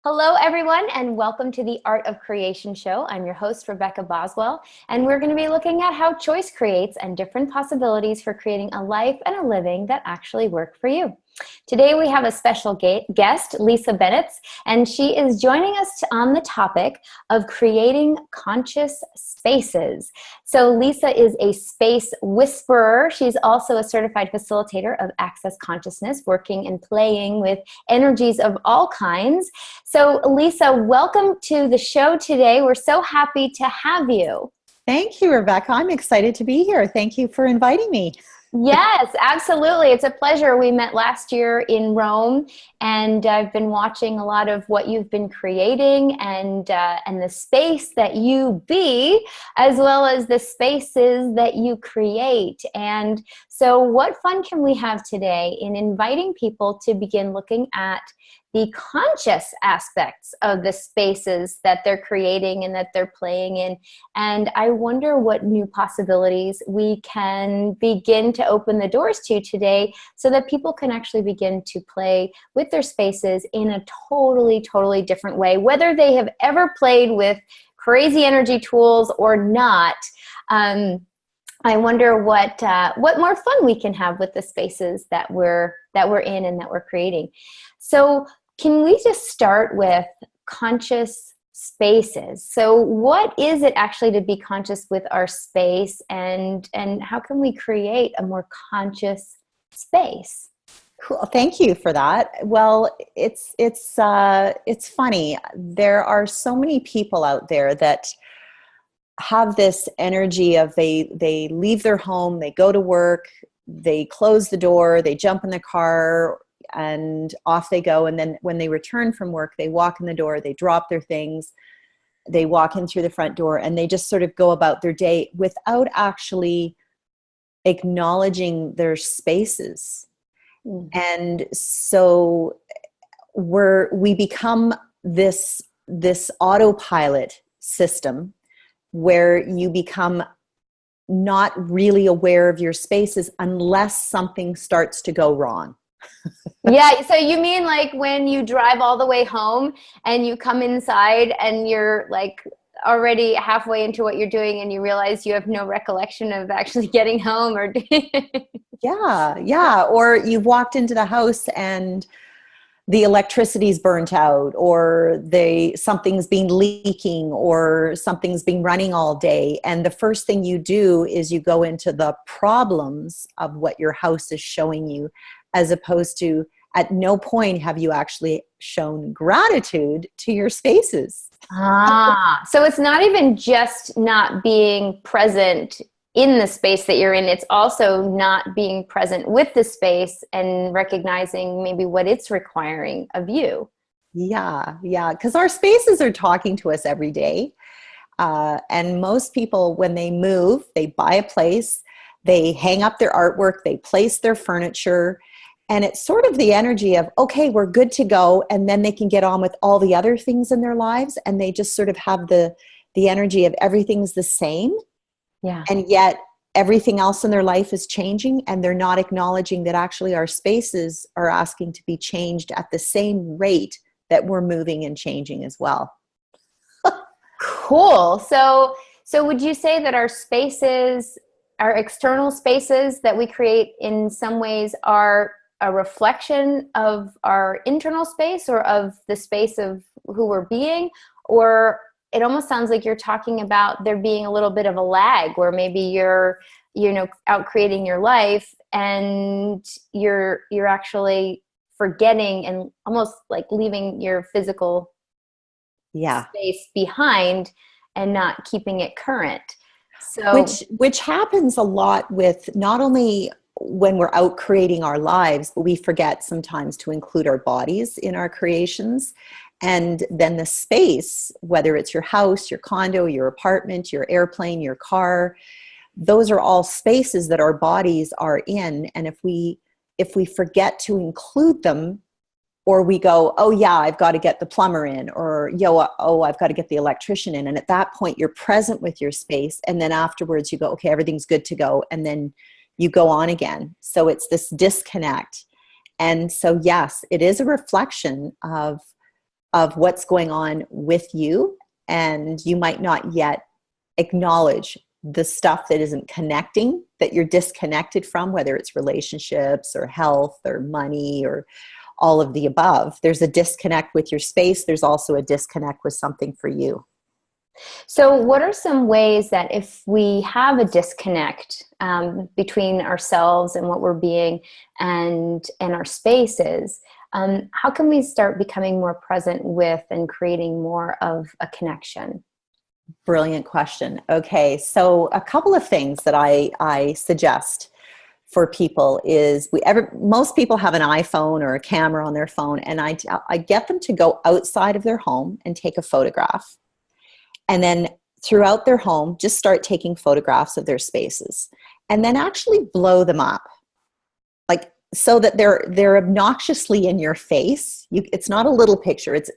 Hello, everyone, and welcome to the Art of Creation show. I'm your host, Rebecca Boswell, and we're going to be looking at how choice creates and different possibilities for creating a life and a living that actually work for you. Today, we have a special guest, Lisa Benitz, and she is joining us on the topic of creating conscious spaces. So Lisa is a space whisperer. She's also a certified facilitator of access consciousness, working and playing with energies of all kinds. So Lisa, welcome to the show today. We're so happy to have you. Thank you, Rebecca. I'm excited to be here. Thank you for inviting me. Yes, absolutely. It's a pleasure. We met last year in Rome, and I've been watching a lot of what you've been creating and the space that you be, as well as the spaces that you create. And so what fun can we have today in inviting people to begin looking at the conscious aspects of the spaces that they're creating and that they're playing in. And I wonder what new possibilities we can begin to open the doors to today so that people can actually begin to play with their spaces in a totally, totally different way, whether they have ever played with crazy energy tools or not. I wonder what more fun we can have with the spaces that we're in and that we're creating. So can we just start with conscious spaces? So what is it actually to be conscious with our space, and how can we create a more conscious space? Cool. Thank you for that. Well, it's funny. There are so many people out there that have this energy of they leave their home, they go to work, they close the door, they jump in the car, and off they go. And then when they return from work, they walk in the door, they drop their things, they walk in through the front door, and they just sort of go about their day without actually acknowledging their spaces. And so we become this autopilot system where you become not really aware of your spaces unless something starts to go wrong. Yeah, so you mean like when you drive all the way home and you come inside and you're like already halfway into what you're doing and you realize you have no recollection of actually getting home or Yeah. Or you've walked into the house and the electricity's burnt out, or something's been leaking, or something's been running all day. And the first thing you do is you go into the problems of what your house is showing you, as opposed to at no point have you actually shown gratitude to your spaces. So it's not even just not being present in the space that you're in, it's also not being present with the space and recognizing maybe what it's requiring of you. Yeah, because our spaces are talking to us every day. And most people, when they move, they buy a place, they hang up their artwork, they place their furniture, and it's sort of the energy of, okay, we're good to go. And then they can get on with all the other things in their lives. And they just sort of have the energy of everything's the same. Yeah. And yet everything else in their life is changing, and they're not acknowledging that actually our spaces are asking to be changed at the same rate that we're moving and changing as well. Cool. So would you say that our spaces, our external spaces that we create in some ways are a reflection of our internal space or of the space of who we're being? Or it almost sounds like you're talking about there being a little bit of a lag where maybe you're out creating your life and you're actually forgetting and almost like leaving your physical space behind and not keeping it current. So which happens a lot with not only when we're out creating our lives, but we forget sometimes to include our bodies in our creations. And then the space, whether it's your house, your condo, your apartment, your airplane, your car, those are all spaces that our bodies are in. And if we forget to include them, or we go, oh yeah, I've got to get the plumber in, or I've got to get the electrician in. And at that point, you're present with your space. And then afterwards you go, okay, everything's good to go. And then you go on again. So it's this disconnect. And so, yes, it is a reflection of of what's going on with you, and you might not yet acknowledge the stuff that isn't connecting, that you're disconnected from, whether it's relationships or health or money or all of the above. There's a disconnect with your space. There's also a disconnect with something for you. So what are some ways that if we have a disconnect between ourselves and what we're being and our spaces, how can we start becoming more present with and creating more of a connection? Brilliant question. Okay, so a couple of things that I suggest for people is most people have an iPhone or a camera on their phone, and I get them to go outside of their home and take a photograph. And then throughout their home, just start taking photographs of their spaces, and then actually blow them up, like so that they're obnoxiously in your face. It's not a little picture. It's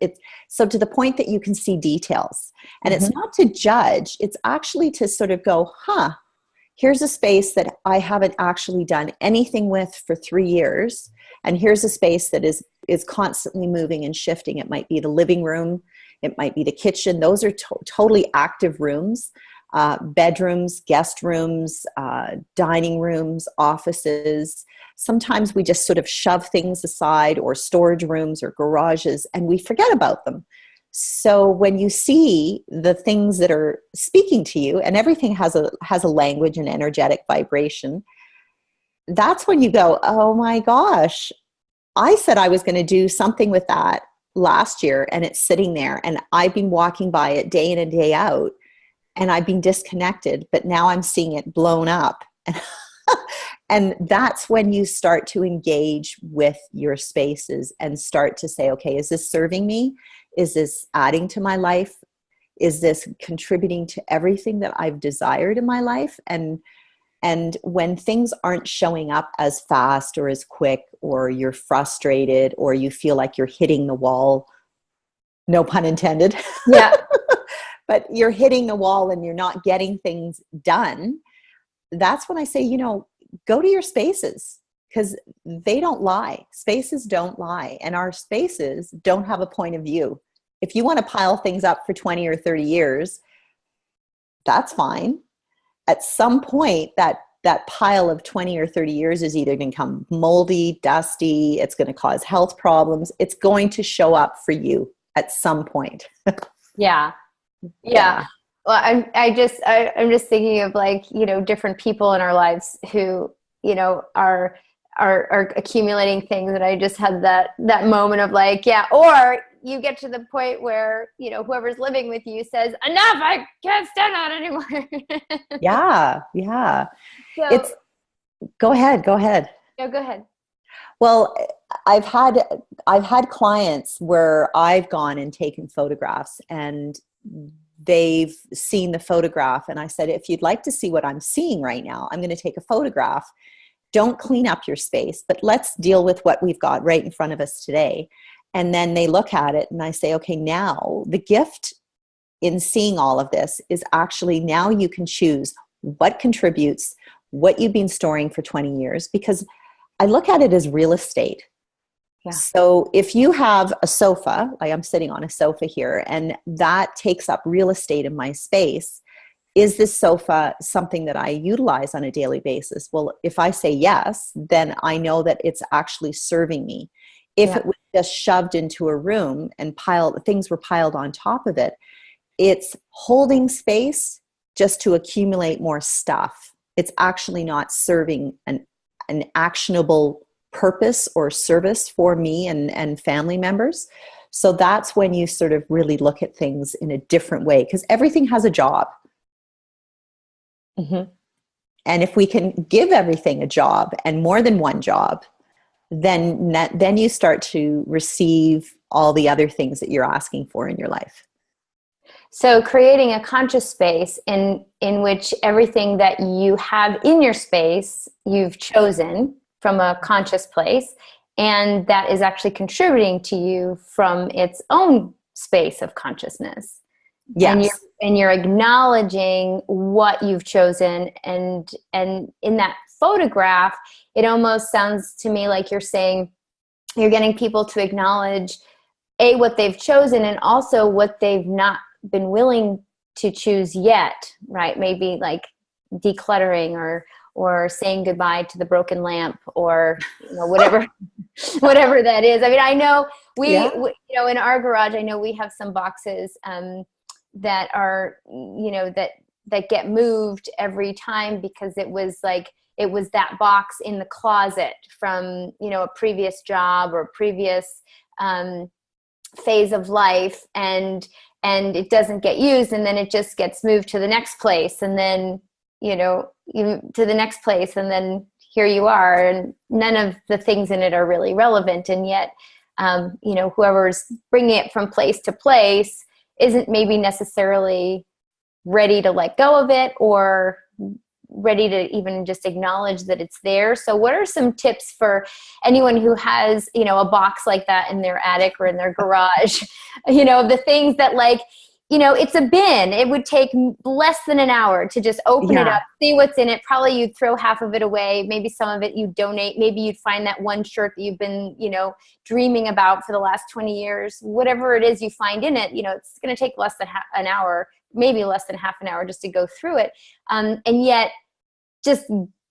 so to the point that you can see details. And it's not to judge. It's actually to sort of go, here's a space that I haven't actually done anything with for 3 years. And here's a space that is constantly moving and shifting. It might be the living room. It might be the kitchen. Those are totally active rooms, bedrooms, guest rooms, dining rooms, offices. Sometimes we just sort of shove things aside, or storage rooms or garages, and we forget about them. So when you see the things that are speaking to you, and everything has a language and energetic vibration, that's when you go, oh my gosh, I said I was going to do something with that last year, and it's sitting there, and I've been walking by it day in and day out, and I've been disconnected, but now I'm seeing it blown up. And that's when you start to engage with your spaces and start to say, okay, is this serving me? Is this adding to my life? Is this contributing to everything that I've desired in my life? And when things aren't showing up as fast or as quick, or you're frustrated, or you feel like you're hitting the wall, no pun intended. Yeah. But you're hitting the wall and you're not getting things done, that's when I say, go to your spaces, because they don't lie. Spaces don't lie. And our spaces don't have a point of view. If you want to pile things up for 20 or 30 years, that's fine. At some point, that pile of 20 or 30 years is either going to become moldy, dusty, it's going to cause health problems. It's going to show up for you at some point. Yeah. Well, I'm just thinking of, like, different people in our lives who, are accumulating things. And I just had that moment of like, yeah, or you get to the point where, whoever's living with you says, enough, I can't stand that anymore. Yeah. So, go ahead. No, go ahead. Well, I've had clients where I've gone and taken photographs, and they've seen the photograph, and I said, if you'd like to see what I'm seeing right now, I'm going to take a photograph. Don't clean up your space, but let's deal with what we've got right in front of us today. And then they look at it, and I say, okay, now the gift in seeing all of this is actually, now you can choose what contributes, what you've been storing for 20 years, because I look at it as real estate. Yeah. So if you have a sofa, like I'm sitting on a sofa here, and that takes up real estate in my space, is this sofa something that I utilize on a daily basis? Well, if I say yes, then I know that it's actually serving me. If it was just shoved into a room and things were piled on top of it, it's holding space just to accumulate more stuff. It's actually not serving an actionable purpose or service for me and family members. So that's when you sort of really look at things in a different way, because everything has a job. Mm-hmm. And if we can give everything a job, and more than one job, then you start to receive all the other things that you're asking for in your life. So creating a conscious space in which everything that you have in your space, you've chosen from a conscious place, and that is actually contributing to you from its own space of consciousness. Yes. And you're acknowledging what you've chosen, and in that photograph, it almost sounds to me like you're saying you're getting people to acknowledge what they've chosen, and also what they've not been willing to choose yet, right? Maybe like decluttering, or saying goodbye to the broken lamp, or whatever whatever that is. I mean, I know we in our garage, I know we have some boxes that are that get moved every time, because it was that box in the closet from a previous job or previous phase of life, and it doesn't get used, and then it just gets moved to the next place, and then to the next place, and then here you are, and none of the things in it are really relevant, and yet whoever's bringing it from place to place isn't maybe necessarily ready to let go of it, or ready to even just acknowledge that it's there. So what are some tips for anyone who has a box like that in their attic or in their garage, the things that it's a bin. It would take less than an hour to just open it up, see what's in it. Probably you'd throw half of it away. Maybe some of it you'd donate. Maybe you'd find that one shirt that you've been, dreaming about for the last 20 years. Whatever it is you find in it, it's going to take less than an hour, maybe less than half an hour just to go through it. And yet just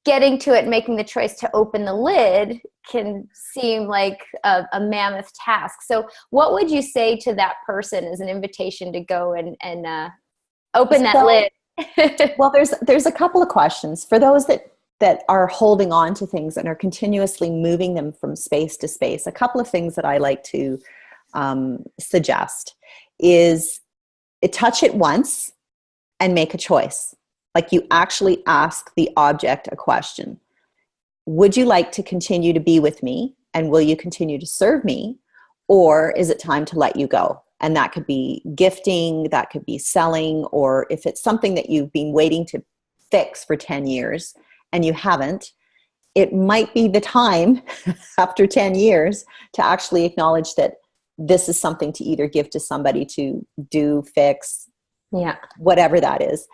getting to it, making the choice to open the lid can seem like a mammoth task. So what would you say to that person as an invitation to go and open that lid? Well, there's a couple of questions for those that are holding on to things and are continuously moving them from space to space. A couple of things that I like to suggest is touch it once and make a choice. Like, you actually ask the object a question. Would you like to continue to be with me? And will you continue to serve me? Or is it time to let you go? And that could be gifting, that could be selling, or if it's something that you've been waiting to fix for 10 years and you haven't, it might be the time after 10 years to actually acknowledge that this is something to either give to somebody to do, fix, whatever that is.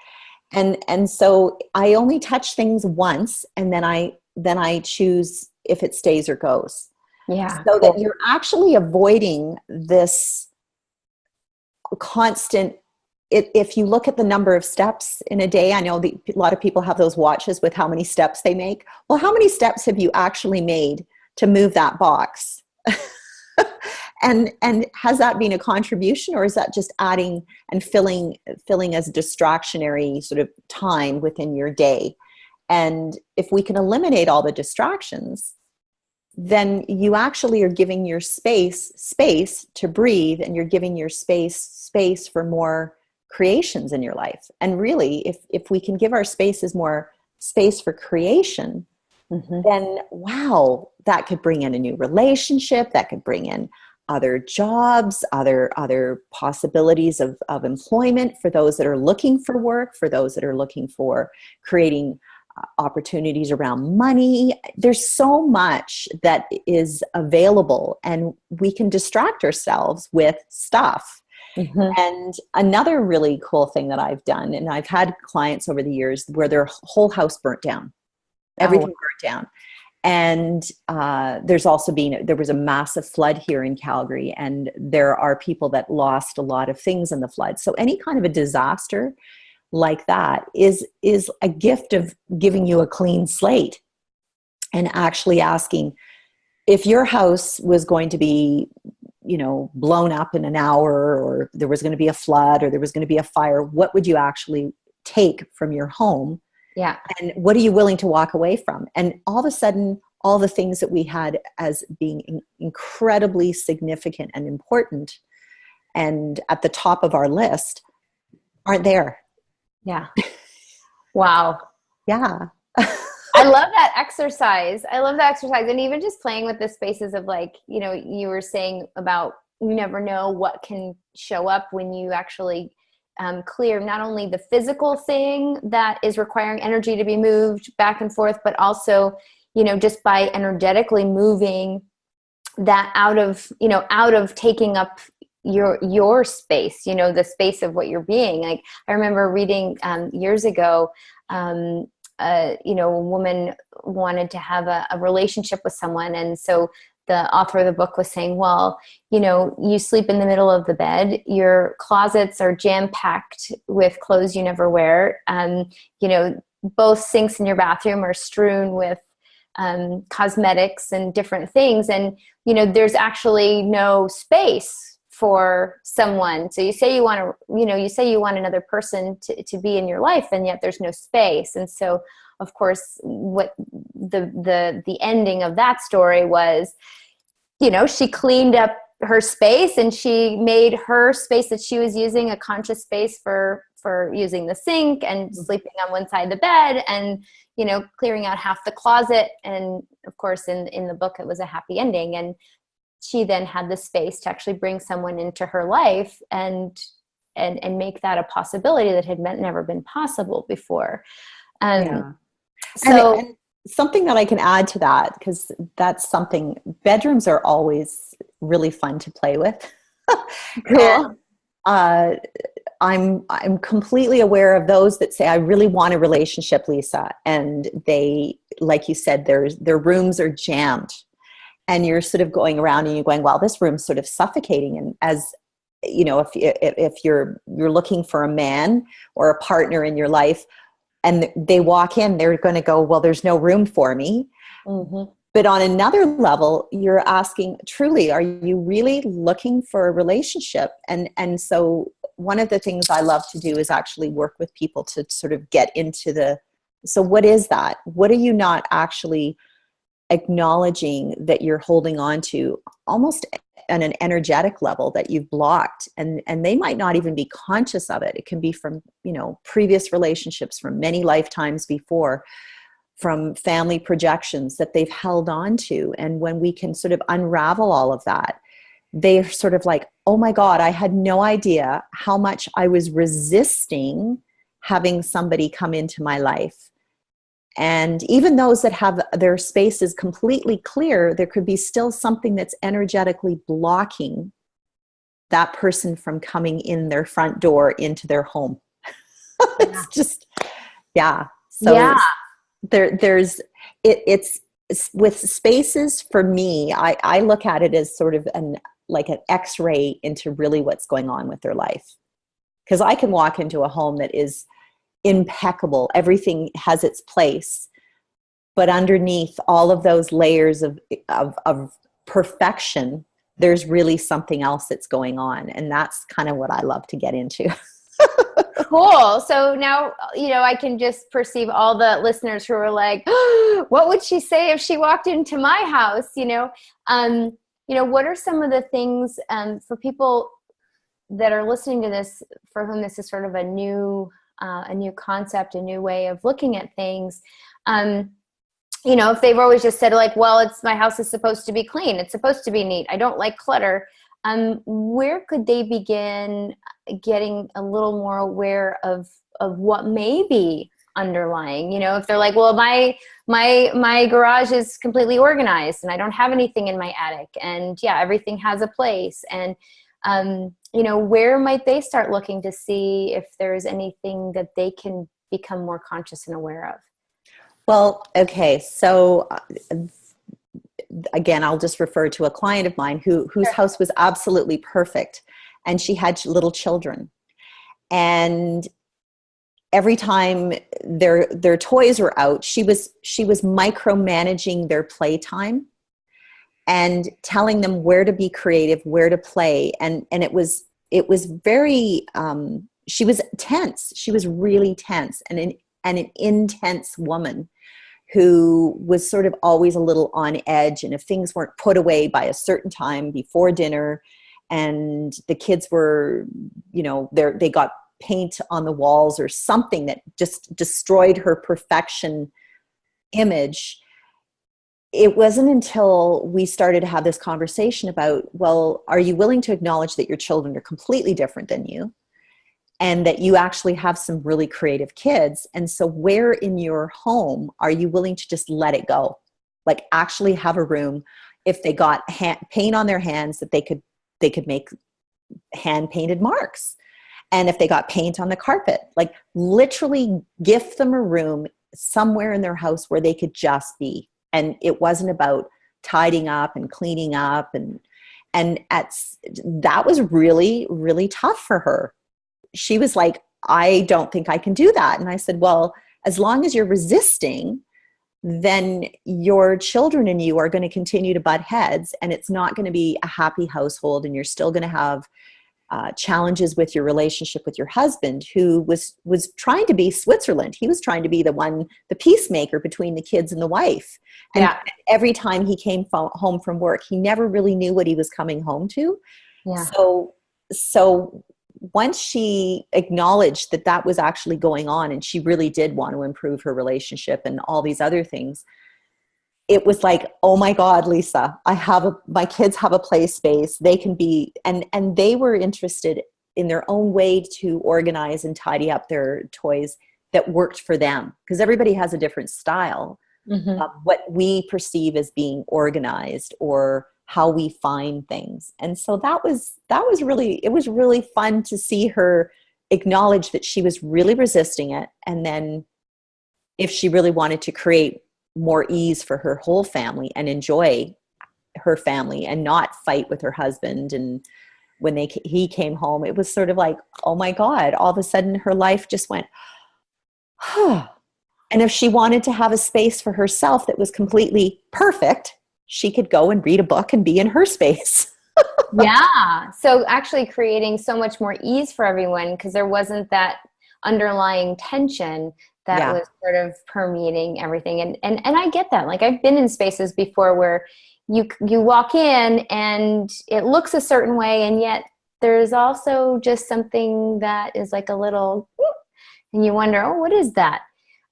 And so I only touch things once, and then I choose if it stays or goes. Yeah. So that you're actually avoiding this constant. If you look at the number of steps in a day, I know a lot of people have those watches with how many steps they make. Well, how many steps have you actually made to move that box? And has that been a contribution, or is that just adding and filling as distractionary sort of time within your day? And if we can eliminate all the distractions, then you actually are giving your space to breathe, and you're giving your space for more creations in your life. And really, if we can give our spaces more space for creation, then wow, that could bring in a new relationship, that could bring in other jobs, other possibilities of employment for those that are looking for work, for those that are looking for creating opportunities around money. There's so much that is available, and we can distract ourselves with stuff. And another really cool thing that I've done, and I've had clients over the years where their whole house burnt down, everything burnt down. And there was a massive flood here in Calgary, and there are people that lost a lot of things in the flood. So any kind of a disaster like that is a gift of giving you a clean slate, and actually asking, if your house was going to be, blown up in an hour, or there was going to be a flood, or there was going to be a fire, what would you actually take from your home? Yeah. And what are you willing to walk away from? And all of a sudden, all the things that we had as being incredibly significant and important and at the top of our list aren't there. Yeah. Wow. Yeah. I love that exercise. And even just playing with the spaces of, like, you were saying about, you never know what can show up when you actually clear not only the physical thing that is requiring energy to be moved back and forth, but also, just by energetically moving that out of taking up your space, the space of what you're being. Like, I remember reading years ago, a woman wanted to have a relationship with someone. And so the author of the book was saying, well, you know, you sleep in the middle of the bed, your closets are jam-packed with clothes you never wear. You know, both sinks in your bathroom are strewn with cosmetics and different things. And, you know, there's actually no space for someone. So you say you want to, you know, you say you want another person to be in your life, and yet there's no space. And so, of course, what the ending of that story was, you know, she cleaned up her space and she made her space that she was using a conscious space for using the sink and sleeping on one side of the bed, and, you know, clearing out half the closet. And of course, in the book, it was a happy ending. And she then had the space to actually bring someone into her life and make that a possibility that had never been possible before. Yeah. So and something that I can add to that, because that's something, bedrooms are always really fun to play with. cool. And, I'm completely aware of those that say, I really want a relationship, Lisa. And they, like you said, their rooms are jammed. And you're sort of going around and you're going, wow, this room's sort of suffocating. And as you know, if you're looking for a man or a partner in your life, and they walk in, they're going to go, well, there's no room for me. Mm-hmm. But on another level, you're asking, truly, are you really looking for a relationship? And so one of the things I love to do is actually work with people to sort of get into so what is that? What are you not actually acknowledging that you're holding on to, almost on an energetic level, that you've blocked, and they might not even be conscious of it. It can be from, you know, previous relationships from many lifetimes before, from family projections that they've held on to. And when we can sort of unravel all of that, they're sort of like, oh my God, I had no idea how much I was resisting having somebody come into my life. And even those that have their spaces completely clear, there could be still something that's energetically blocking that person from coming in their front door into their home. It's just, yeah. So yeah. It's with spaces, for me, I look at it as sort of like an X-ray into really what's going on with their life. Because I can walk into a home that is impeccable. Everything has its place. But underneath all of those layers of perfection, there's really something else that's going on. And that's kind of what I love to get into. Cool. So now, you know, I can just perceive all the listeners who are like, oh, what would she say if she walked into my house? You know, what are some of the things for people that are listening to this, for whom this is sort of a new concept, a new way of looking at things? You know, if they've always just said like, well, my house is supposed to be clean, it's supposed to be neat, I don't like clutter. Where could they begin getting a little more aware of what may be underlying? You know, if they're like, well, my garage is completely organized and I don't have anything in my attic, and yeah, everything has a place. And, you know, where might they start looking to see if there's anything that they can become more conscious and aware of? Well, okay. So again, I'll just refer to a client of mine whose house was absolutely perfect, and she had little children, and every time their toys were out, she was micromanaging their playtime and telling them where to be creative, where to play, and it was very she was tense. She was really tense, and an intense woman who was sort of always a little on edge. And if things weren't put away by a certain time before dinner, and the kids were, you know, they got paint on the walls or something that just destroyed her perfection image, it wasn't until we started to have this conversation about, well, are you willing to acknowledge that your children are completely different than you, and that you actually have some really creative kids? And so where in your home are you willing to just let it go? Like actually have a room, if they got paint on their hands, that they could make hand painted marks. And if they got paint on the carpet, like literally gift them a room somewhere in their house where they could just be. And it wasn't about tidying up and cleaning up. And that was really, really tough for her. She was like, I don't think I can do that. And I said, well, as long as you're resisting, then your children and you are going to continue to butt heads, and it's not going to be a happy household, and you're still going to have challenges with your relationship with your husband, who was trying to be Switzerland. He was trying to be the peacemaker between the kids and the wife. And every time he came home from work, he never really knew what he was coming home to. Yeah. So once she acknowledged that that was actually going on, and she really did want to improve her relationship and all these other things, it was like, oh my God, Lisa, my kids have a play space. They can be, and they were interested in their own way to organize and tidy up their toys that worked for them. Because everybody has a different style of what we perceive as being organized or how we find things. And so it was really fun to see her acknowledge that she was really resisting it. And then if she really wanted to create more ease for her whole family and enjoy her family and not fight with her husband, and when he came home, it was sort of like, oh my God, all of a sudden her life just went, and if she wanted to have a space for herself that was completely perfect, she could go and read a book and be in her space. Yeah. So actually creating so much more ease for everyone, because there wasn't that underlying tension that was sort of permeating everything. And I get that. Like, I've been in spaces before where you walk in and it looks a certain way, and yet there's also just something that is like a little, and you wonder, oh, what is that?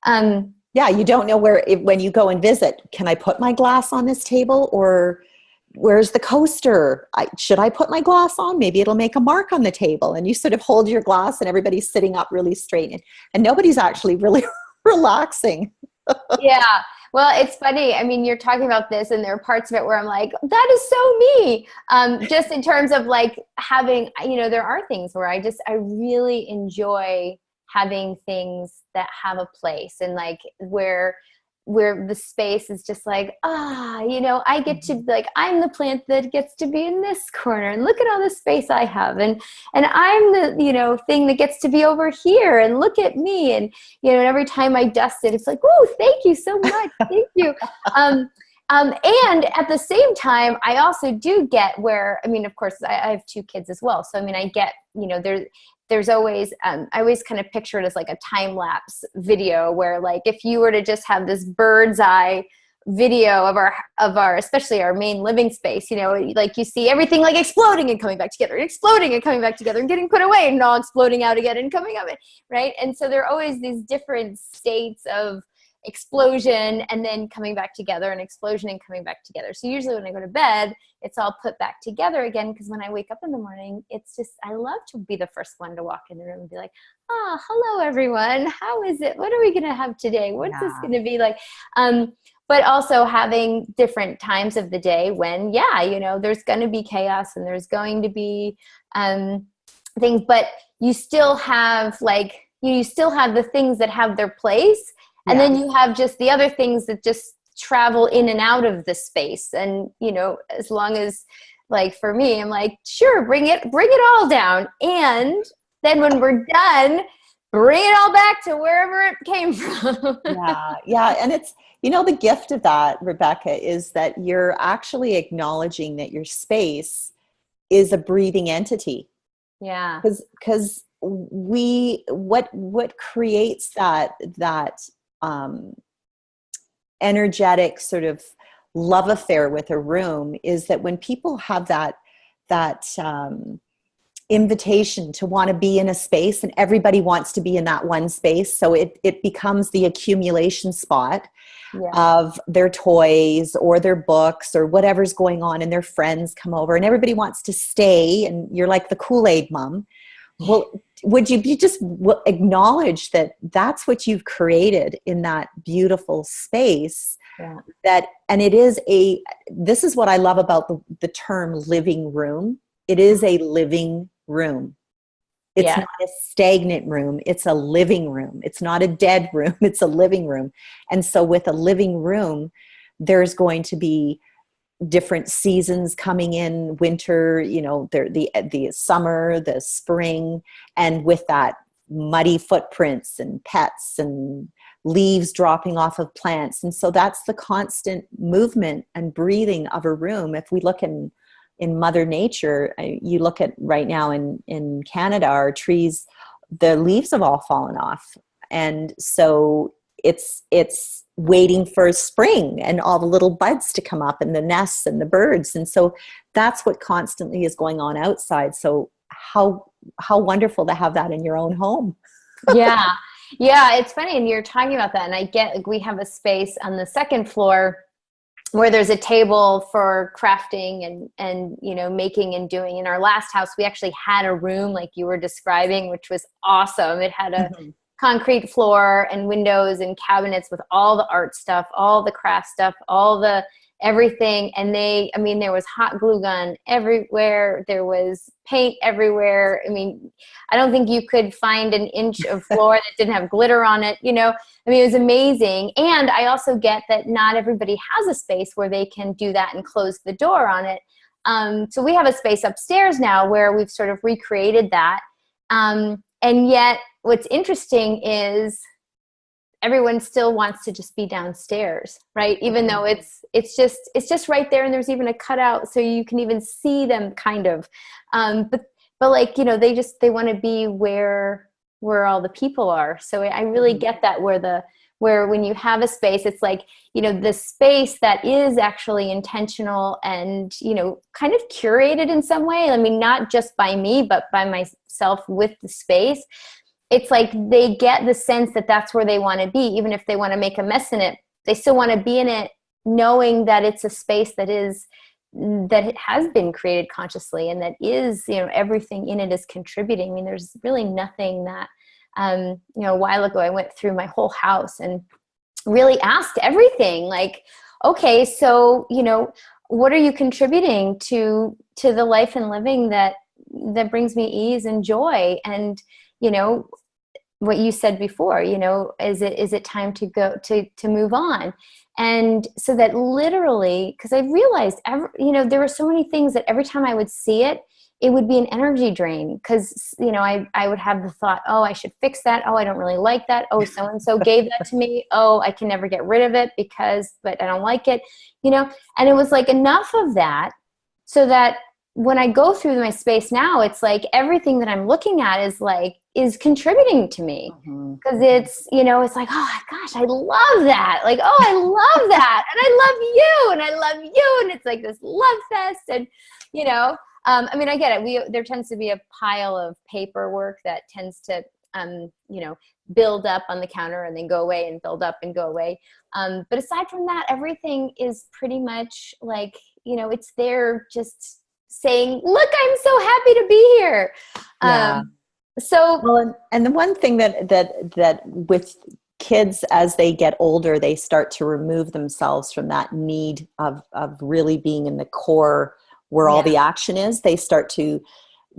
You don't know when you go and visit, can I put my glass on this table, or where's the coaster? Should I put my glass on? Maybe it'll make a mark on the table. And you sort of hold your glass and everybody's sitting up really straight, and nobody's actually really relaxing. Yeah. Well, it's funny. I mean, you're talking about this, and there are parts of it where I'm like, that is so me. Just in terms of like having, there are things where I really enjoy having things that have a place, and like where the space is just like, I get to, like, I'm the plant that gets to be in this corner, and look at all the space I have. And I'm the, thing that gets to be over here, and look at me. And, and every time I dust it, it's like, oh, thank you so much. Thank you. And at the same time, I also do get where, I mean, of course I have 2 kids as well. So, I mean, I get, there's always, I always kind of picture it as like a time-lapse video where, like, if you were to just have this bird's eye video of our, especially our main living space, like you see everything like exploding and coming back together, and exploding and coming back together, and getting put away, and all exploding out again and coming up, right? And so there are always these different states of explosion and then coming back together, and explosion and coming back together. So usually when I go to bed, it's all put back together again, because when I wake up in the morning, it's just, I love to be the first one to walk in the room and be like, hello everyone, how is it? What are we going to have today? What's this going to be like? But also having different times of the day when, there's going to be chaos, and there's going to be things, but you still have the things that have their place. And then you have just the other things that just travel in and out of the space. And, as long as, like, for me, I'm like, sure, bring it all down. And then when we're done, bring it all back to wherever it came from. Yeah. And it's, the gift of that, Rebecca, is that you're actually acknowledging that your space is a breathing entity. Yeah. Because what creates that energetic sort of love affair with a room is that when people have that invitation to want to be in a space, and everybody wants to be in that one space, so it becomes the accumulation spot of their toys or their books or whatever's going on, and their friends come over and everybody wants to stay, and you're like the Kool-Aid mom. Well, would you just acknowledge that that's what you've created in that beautiful space? Yeah. This is what I love about the term living room. It is a living room. It's not a stagnant room. It's a living room. It's not a dead room. It's a living room. And so with a living room, there's going to be different seasons coming in, winter, you know, the summer, the spring, and with that, muddy footprints and pets and leaves dropping off of plants. And so that's the constant movement and breathing of a room. If we look in Mother Nature, you look at right now in Canada, our trees, the leaves have all fallen off. And so it's waiting for spring and all the little buds to come up and the nests and the birds. And so that's what constantly is going on outside. So how wonderful to have that in your own home. Yeah. Yeah. It's funny. And you're talking about that. And I get, like, we have a space on the second floor where there's a table for crafting and, you know, making and doing. In our last house, we actually had a room like you were describing, which was awesome. It had a concrete floor and windows and cabinets with all the art stuff, all the craft stuff, all the everything. And there was hot glue gun everywhere. There was paint everywhere. I mean, I don't think you could find an inch of floor that didn't have glitter on it. You know, I mean, it was amazing. And I also get that not everybody has a space where they can do that and close the door on it. So we have a space upstairs now where we've sort of recreated that. And yet what's interesting is everyone still wants to just be downstairs, right? Even though it's just right there, and there's even a cutout so you can even see them kind of. But like, you know, they want to be where all the people are. So I really get that where when you have a space, it's like, you know, the space that is actually intentional and, you know, kind of curated in some way. I mean, not just by me, but by myself with the space. It's like they get the sense that that's where they want to be. Even if they want to make a mess in it, they still want to be in it, knowing that it's a space that it has been created consciously, and that is, you know, everything in it is contributing. I mean, there's really nothing that, you know, a while ago I went through my whole house and really asked everything, like, okay, so, you know, what are you contributing to the life and living that brings me ease and joy? And, you know, what you said before, you know, is it time to go to move on? And so that literally, because I realized, you know, there were so many things that every time I would see it, it would be an energy drain. Because, you know, I would have the thought, oh, I should fix that. Oh, I don't really like that. Oh, so-and-so gave that to me. Oh, I can never get rid of it but I don't like it, you know? And it was like enough of that so that when I go through my space now, it's like everything that I'm looking at is contributing to me, because it's, you know, it's like, oh gosh, I love that. Like, oh, I love that. And I love you and I love you. And it's like this love fest. And, you know, I mean, I get it. There tends to be a pile of paperwork that tends to, you know, build up on the counter and then go away and build up and go away. But aside from that, everything is pretty much like, you know, it's there just saying, look, I'm so happy to be here. Yeah. And the one thing that with kids, as they get older, they start to remove themselves from that need of really being in the core where all the action is. They start to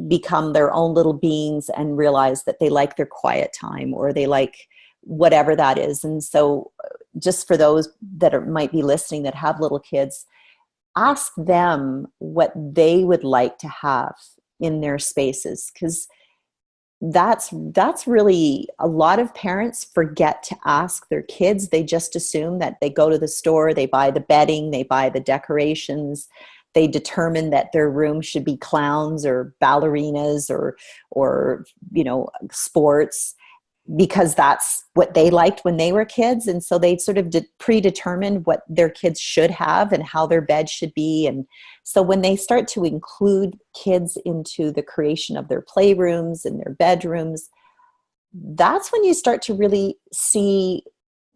become their own little beings and realize that they like their quiet time, or they like whatever that is. And so just for those that might be listening that have little kids, ask them what they would like to have in their spaces, because that's really, a lot of parents forget to ask their kids. They just assume that they go to the store, they buy the bedding, they buy the decorations, they determine that their room should be clowns or ballerinas or you know, sports, because that's what they liked when they were kids. And so they sort of predetermined what their kids should have and how their bed should be. And so when they start to include kids into the creation of their playrooms and their bedrooms, that's when you start to really see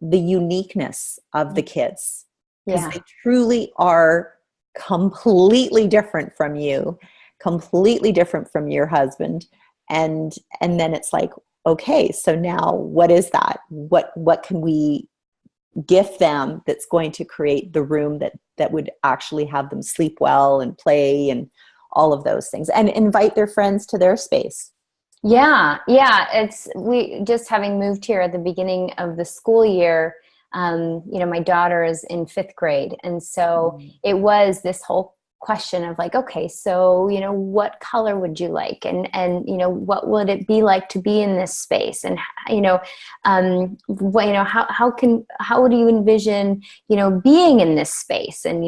the uniqueness of the kids, because they truly are completely different from you, completely different from your husband. And then it's like, okay, so now what is that? What can we gift them that's going to create the room that would actually have them sleep well and play and all of those things, and invite their friends to their space. Yeah. We just having moved here at the beginning of the school year, my daughter is in 5th grade. And so it was this whole question of like, okay, so, what color would you like? And, what would it be like to be in this space? And, how do you envision, being in this space? And,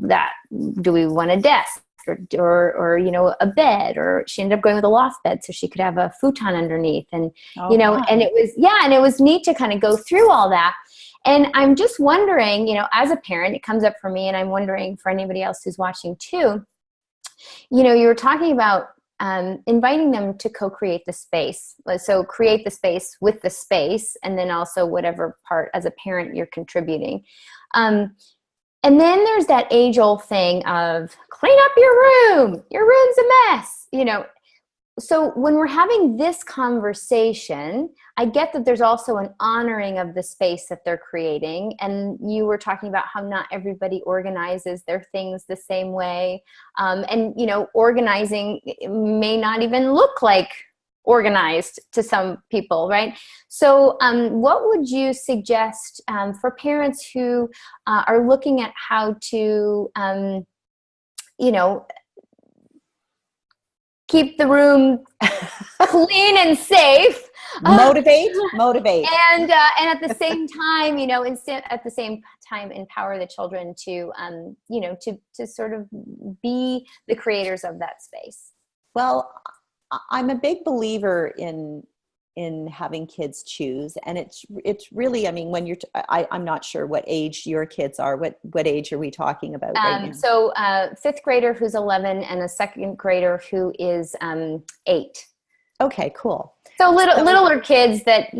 that, do we want a desk? Or a bed, or she ended up going with a loft bed so she could have a futon underneath. And, and it was neat to kind of go through all that. And I'm just wondering, as a parent, it comes up for me, and I'm wondering for anybody else who's watching too, you were talking about inviting them to co-create the space. So create the space with the space, and then also whatever part as a parent you're contributing. And then there's that age-old thing of clean up your room. Your room's a mess, So when we're having this conversation, I get that there's also an honoring of the space that they're creating. And you were talking about how not everybody organizes their things the same way. And organizing may not even look like organized to some people, right? So what would you suggest for parents who are looking at how to, keep the room clean and safe? Motivate. And at the same time, empower the children to, to sort of be the creators of that space. Well, I'm a big believer in having kids choose, and it's really, when you're I'm not sure what age your kids are. What age are we talking about right now? So 5th grader who's 11 and a 2nd grader who is 8. Okay, cool. So littler kids that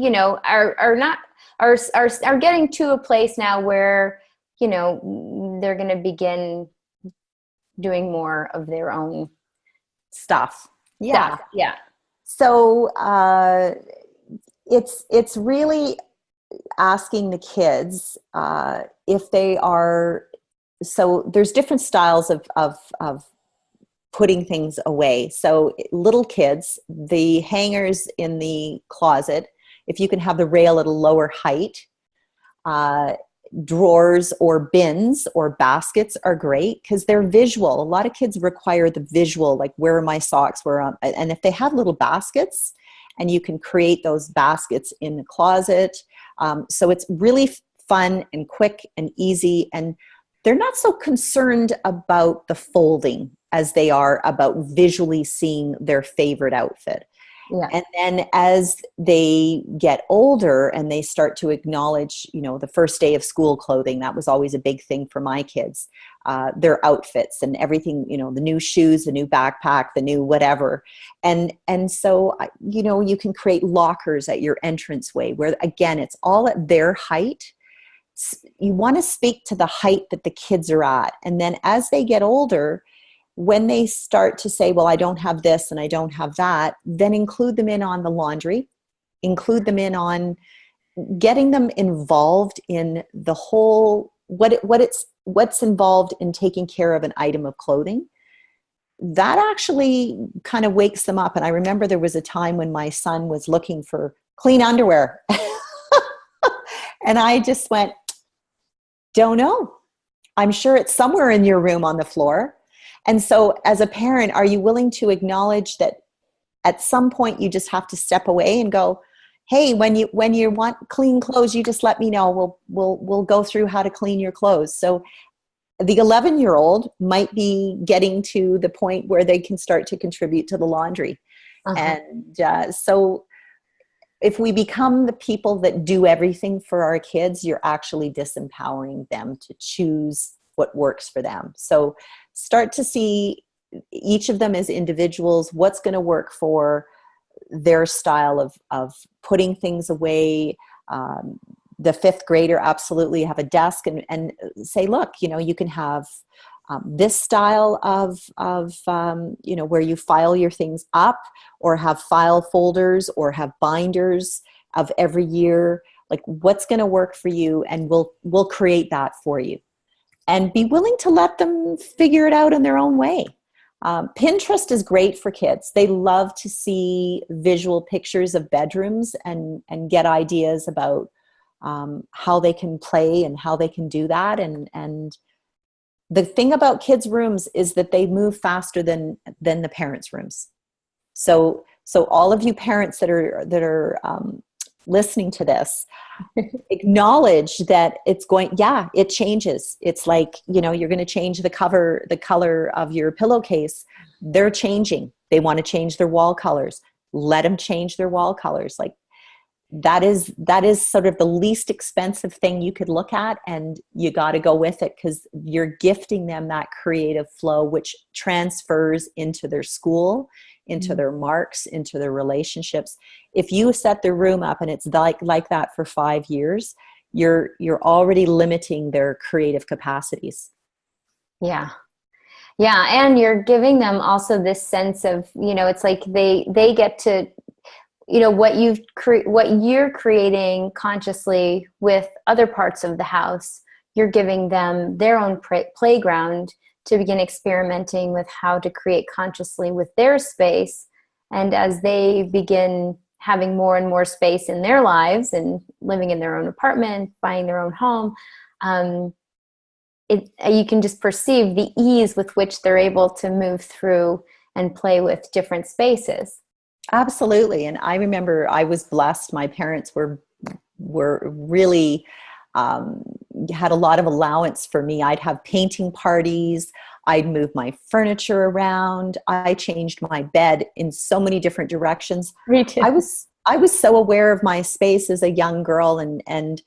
are getting to a place now where they're going to begin doing more of their own stuff. Yeah. Yeah. So it's really asking the kids if they are. So there's different styles of putting things away. So little kids, the hangers in the closet, if you can have the rail at a lower height, drawers or bins or baskets are great because they're visual. A lot of kids require the visual, like where are my socks, and if they have little baskets and you can create those baskets in the closet. So it's really fun and quick and easy, and they're not so concerned about the folding as they are about visually seeing their favorite outfit. Yeah. And then as they get older and they start to acknowledge, the first day of school clothing, that was always a big thing for my kids, their outfits and everything, the new shoes, the new backpack, the new whatever. And so, you can create lockers at your entranceway where, again, it's all at their height. You want to speak to the height that the kids are at. And then as they get older, when they start to say, well, I don't have this and I don't have that, then include them in on the laundry, include them in on getting them involved in the whole, what's involved in taking care of an item of clothing. That actually kind of wakes them up. And I remember there was a time when my son was looking for clean underwear. And I just went, don't know. I'm sure it's somewhere in your room on the floor. And so as a parent, are you willing to acknowledge that at some point you just have to step away and go, hey, when you want clean clothes, you just let me know. We'll go through how to clean your clothes. So the 11-year-old might be getting to the point where they can start to contribute to the laundry. Uh-huh. And so if we become the people that do everything for our kids, you're actually disempowering them to choose what works for them. So start to see each of them as individuals, what's going to work for their style of putting things away. The 5th grader, absolutely have a desk and say, look, you can have this style of where you file your things up, or have file folders, or have binders of every year. Like, what's going to work for you, and we'll create that for you. And be willing to let them figure it out in their own way. Pinterest is great for kids. They love to see visual pictures of bedrooms and get ideas about how they can play and how they can do that. And the thing about kids' rooms is that they move faster than the parents' rooms. So all of you parents that are listening to this, acknowledge that it changes. It's like, you're going to change the color of your pillowcase. They're changing. They want to change their wall colors. Let them change their wall colors. Like that is sort of the least expensive thing you could look at, and you got to go with it, because you're gifting them that creative flow, which transfers into their school, into their marks, into their relationships. If you set their room up and it's like that for 5 years, you're already limiting their creative capacities. Yeah. And you're giving them also this sense of, it's like they get to, what you're creating consciously with other parts of the house, you're giving them their own playground to begin experimenting with how to create consciously with their space. And as they begin having more and more space in their lives and living in their own apartment, buying their own home, you can just perceive the ease with which they're able to move through and play with different spaces. Absolutely. And I remember I was blessed. My parents were really had a lot of allowance for me. I'd have painting parties. I'd move my furniture around. I changed my bed in so many different directions. Me too. I was so aware of my space as a young girl, and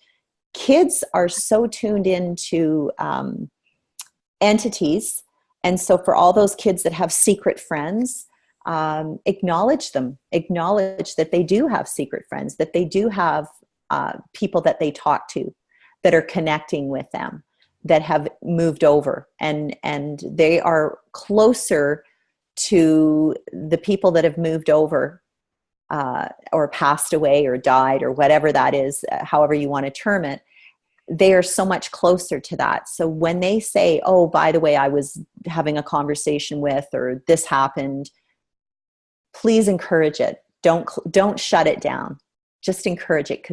kids are so tuned into entities. And so for all those kids that have secret friends, acknowledge them, acknowledge that they do have secret friends, that they do have people that they talk to that are connecting with them, that have moved over, and they are closer to the people that have moved over or passed away or died or whatever that is, however you want to term it. They are so much closer to that. So when they say, oh, by the way, I was having a conversation with, or this happened, please encourage it. Don't shut it down. Just encourage it,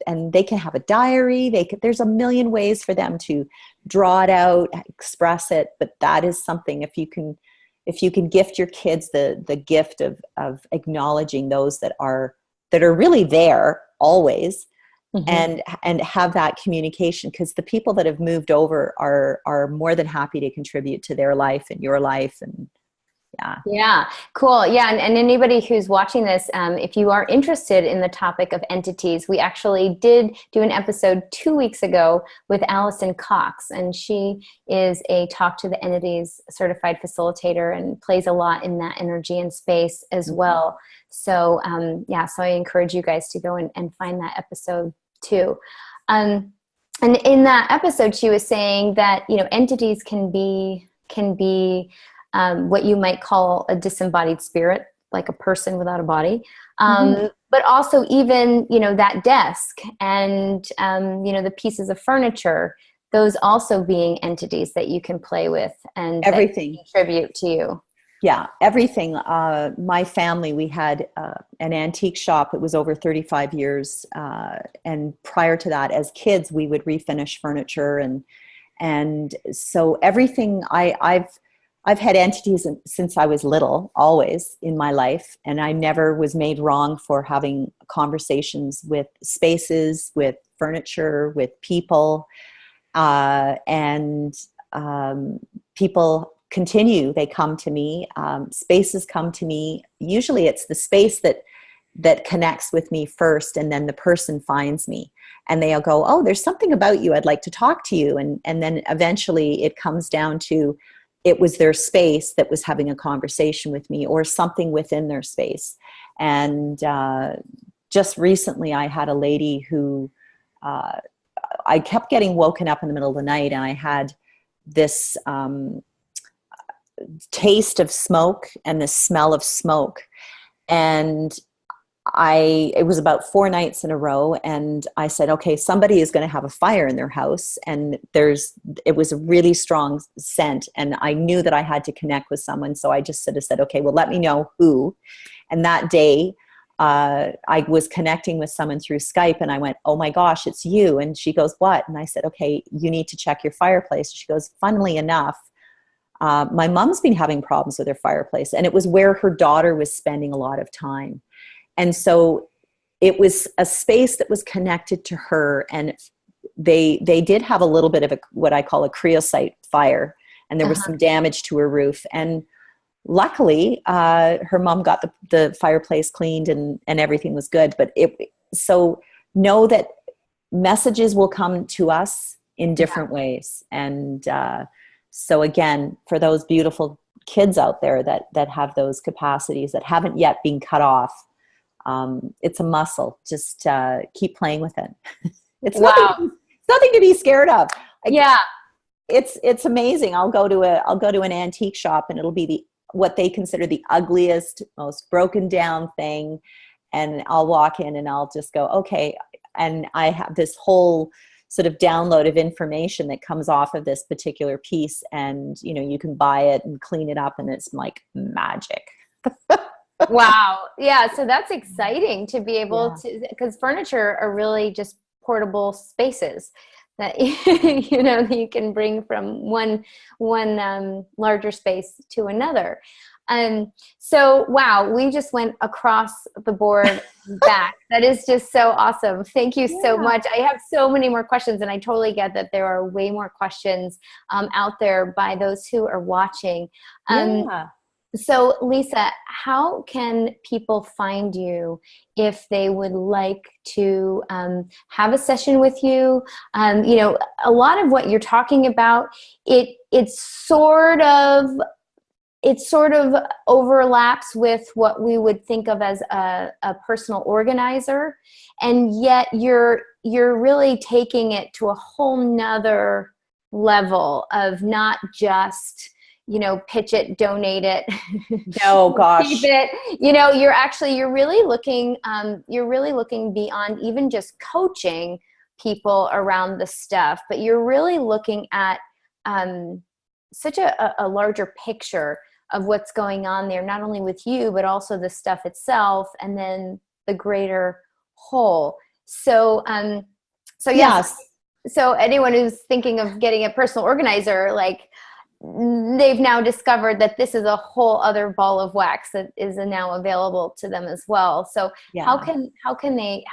and they can have a diary. There's a million ways for them to draw it out, express it. But that is something, if you can gift your kids the gift of acknowledging those that are really there always, and have that communication, because the people that have moved over are more than happy to contribute to their life and your life. And yeah, cool. Yeah. And anybody who's watching this, if you are interested in the topic of entities, we actually did do an episode 2 weeks ago with Allison Cox, and she is a Talk to the Entities certified facilitator and plays a lot in that energy and space as well. So, so I encourage you guys to go and find that episode too. And in that episode, she was saying that, entities can be what you might call a disembodied spirit, like a person without a body. But also even, that desk and, the pieces of furniture, those also being entities that you can play with and everything contribute to you. Yeah, everything. My family, we had an antique shop. It was over 35 years. And prior to that, as kids, we would refinish furniture. And so everything, I've had entities since I was little, always in my life. And I never was made wrong for having conversations with spaces, with furniture, with people. People continue. They come to me. Spaces come to me. Usually it's the space that connects with me first, and then the person finds me. And they'll go, oh, there's something about you. I'd like to talk to you. And then eventually it comes down to, it was their space that was having a conversation with me, or something within their space. And just recently I had a lady who I kept getting woken up in the middle of the night, and I had this taste of smoke and the smell of smoke. And it was about 4 nights in a row, and I said, okay, somebody is going to have a fire in their house. And it was a really strong scent, and I knew that I had to connect with someone. So I just sort of said, okay, well, let me know who. And that day I was connecting with someone through Skype, and I went, "Oh my gosh, it's you." And she goes, "What?" And I said, "Okay, you need to check your fireplace." She goes, "Funnily enough, my mom's been having problems with her fireplace." And it was where her daughter was spending a lot of time. And so it was a space that was connected to her. And they did have a little bit of what I call a creosote fire. And there was some damage to her roof. And luckily, her mom got the fireplace cleaned, and everything was good. But so know that messages will come to us in different ways. And so again, for those beautiful kids out there that have those capacities that haven't yet been cut off, it's a muscle. Just keep playing with it. It's nothing to be scared of. It's amazing. I'll go to an antique shop, and it'll be what they consider the ugliest, most broken down thing. And I'll walk in and I'll just go, okay. And I have this whole sort of download of information that comes off of this particular piece. And, you can buy it and clean it up, and it's like magic. Wow. Yeah. So that's exciting to be able to, because furniture are really just portable spaces that that you can bring from one larger space to another. So wow, we just went across the board back. That is just so awesome. Thank you so much. I have so many more questions, and I totally get that there are way more questions out there by those who are watching. So Lisa, how can people find you if they would like to have a session with you? A lot of what you're talking about, it sort of overlaps with what we would think of as a personal organizer, and yet you're really taking it to a whole nother level of not just pitch it, donate it. No, gosh. Keep it. You're really looking beyond even just coaching people around the stuff, but you're really looking at such a larger picture of what's going on there, not only with you, but also the stuff itself, and then the greater whole. So, yes. So anyone who's thinking of getting a personal organizer, they've now discovered that this is a whole other ball of wax that is now available to them as well. So how can they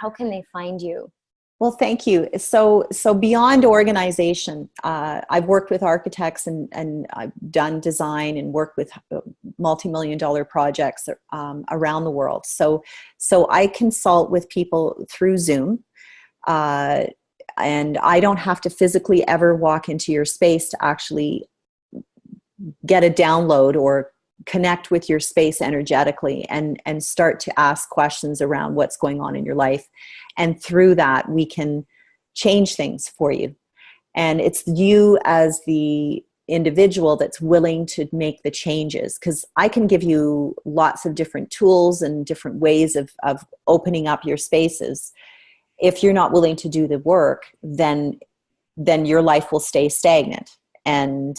find you? Well, thank you. So beyond organization, I've worked with architects and I've done design and worked with multi-million-dollar projects around the world. So I consult with people through Zoom, and I don't have to physically ever walk into your space to actually get a download or connect with your space energetically and start to ask questions around what's going on in your life. And through that, we can change things for you. And it's you as the individual that's willing to make the changes, because I can give you lots of different tools and different ways of opening up your spaces. If you're not willing to do the work, then your life will stay stagnant, and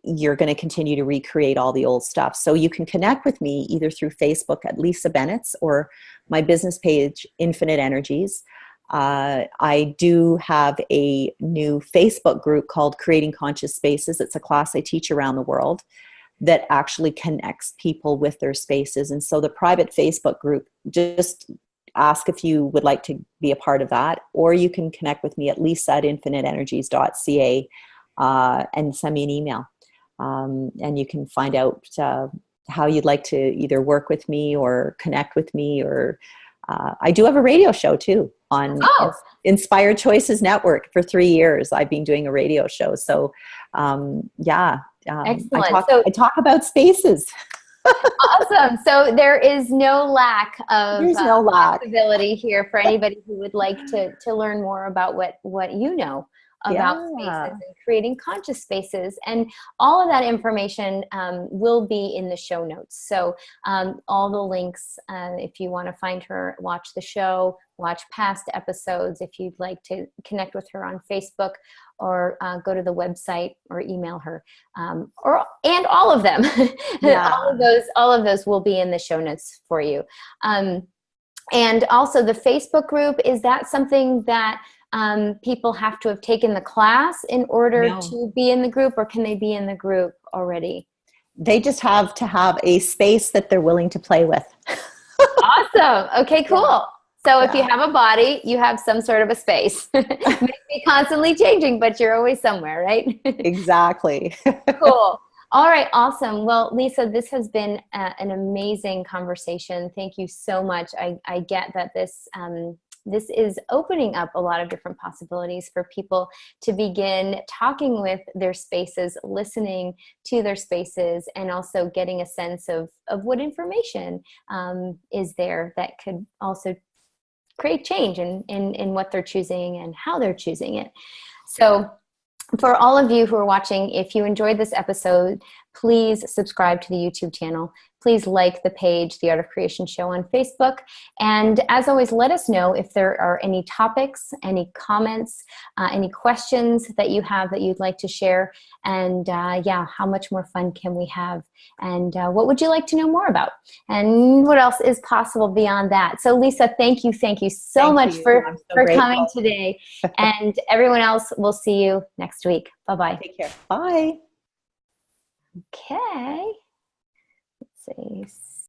you're going to continue to recreate all the old stuff. So you can connect with me either through Facebook at Lisa Benitz or my business page, Infinite Energies. I do have a new Facebook group called Creating Conscious Spaces. It's a class I teach around the world that actually connects people with their spaces. And so the private Facebook group, just ask if you would like to be a part of that, or you can connect with me at lisa@infiniteenergies.ca and send me an email. And you can find out how you'd like to either work with me or connect with me, or I do have a radio show too on Inspired Choices Network. For 3 years I've been doing a radio show. So Excellent. I talk about spaces. Awesome. So there is no lack of possibility here for anybody who would like to learn more about what you know about spaces and creating conscious spaces. And all of that information will be in the show notes. So all the links, if you want to find her, watch the show, watch past episodes, if you'd like to connect with her on Facebook, or go to the website or email her, and all of them. All of those will be in the show notes for you. And also the Facebook group, is that something that people have to have taken the class in order No. to be in the group, or can they be in the group already? They just have to have a space that they're willing to play with. Awesome. Okay, Yeah. cool. So if you Yeah. have a body, you have some sort of a space. It may be constantly changing, but you're always somewhere, right? Exactly. Cool. All right, awesome. Well, Lisa, this has been an amazing conversation. Thank you so much. I get that this is opening up a lot of different possibilities for people to begin talking with their spaces, listening to their spaces, and also getting a sense of what information is there that could also create change in what they're choosing and how they're choosing it. So for all of you who are watching, if you enjoyed this episode, please subscribe to the YouTube channel. Please like the page, The Art of Creation Show on Facebook. And as always, let us know if there are any topics, any comments, any questions that you have that you'd like to share. And yeah, how much more fun can we have? And what would you like to know more about? And what else is possible beyond that? So Lisa, thank you so much for I'm so coming grateful. today. And everyone else, we'll see you next week. Bye-bye. Take care. Bye. Okay. Let's see.